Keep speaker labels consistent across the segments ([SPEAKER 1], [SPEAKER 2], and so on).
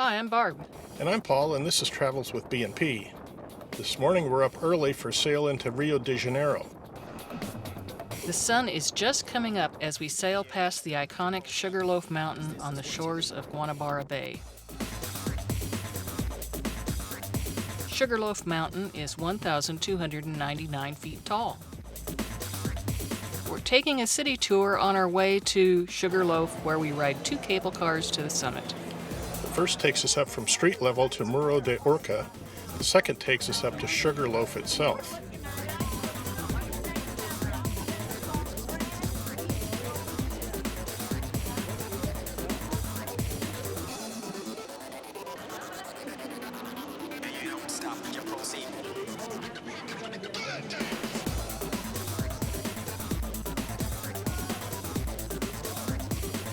[SPEAKER 1] Hi, I'm Barb.
[SPEAKER 2] And I'm Paul, and this is Travels with B&P. This morning we're up early for sail into Rio de Janeiro.
[SPEAKER 1] The sun is just coming up as we sail past the iconic Sugarloaf Mountain on the shores of Guanabara Bay. Sugarloaf Mountain is 1,299 feet tall. We're taking a city tour on our way to Sugarloaf, where we ride 2 cable cars to the summit.
[SPEAKER 2] The first takes us up from street level to Muro de Orca. The second takes us up to Sugarloaf itself.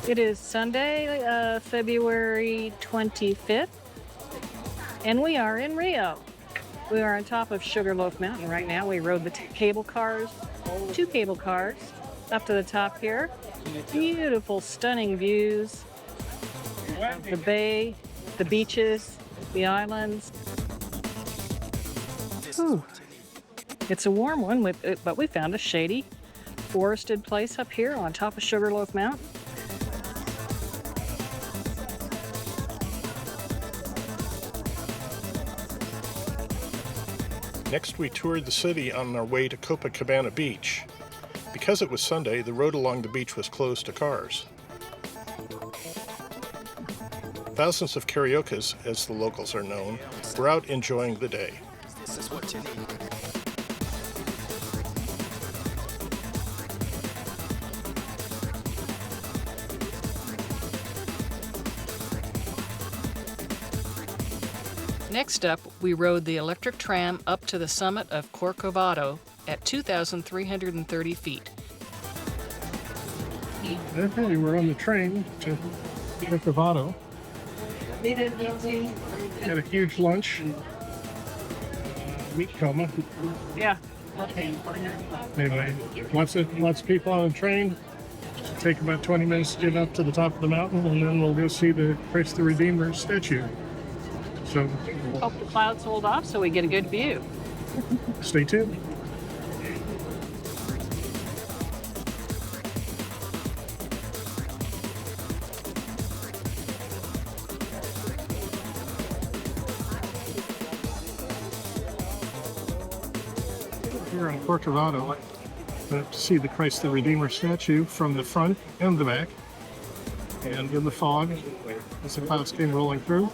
[SPEAKER 1] It is Sunday, February 25th, and we are in Rio. We are on top of Sugarloaf Mountain right now. We rode the cable cars, 2 cable cars, up to the top here. Beautiful, stunning views of the bay, the beaches, the islands. Whew. It's a warm one, but we found a shady, forested place up here on top of Sugarloaf Mountain.
[SPEAKER 2] Next, we toured the city on our way to Copacabana Beach. Because it was Sunday, the road along the beach was closed to cars. Thousands of karaokes, as the locals are known, were out enjoying the day.
[SPEAKER 1] Next up, we rode the electric tram up to the summit of Corcovado at 2,330 feet.
[SPEAKER 2] Okay, we're on the train to Corcovado. Had a huge lunch. Meat coma.
[SPEAKER 1] Yeah.
[SPEAKER 2] Anyway, lots of people on the train. Take about 20 minutes to get up to the top of the mountain, and then we'll go see the Christ the Redeemer statue. So
[SPEAKER 1] Hope the clouds hold off so we get a good view.
[SPEAKER 2] stay tuned. Here on Corcovado, to see the Christ the Redeemer statue from the front and the back, and in the fog as the clouds came rolling through.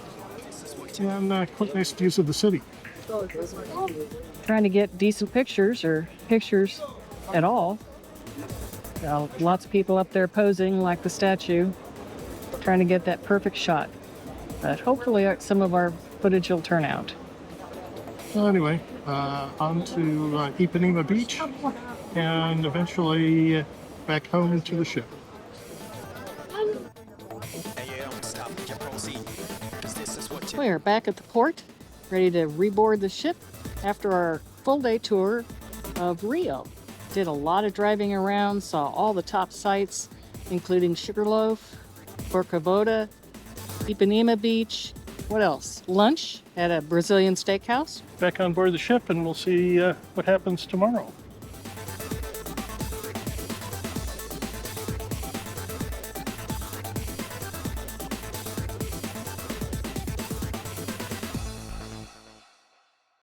[SPEAKER 2] And quick, nice views of the city.
[SPEAKER 1] Trying to get decent pictures, or pictures at all. Lots of people up there posing like the statue, trying to get that perfect shot. But hopefully some of our footage will turn out.
[SPEAKER 2] So anyway, on to Ipanema Beach, and eventually back home to the ship.
[SPEAKER 1] We are back at the port, ready to reboard the ship after our full-day tour of Rio. Did a lot of driving around, saw all the top sites, including Sugarloaf, Corcovado, Ipanema Beach. What else? Lunch at a Brazilian steakhouse.
[SPEAKER 2] Back on board the ship, and we'll see what happens tomorrow.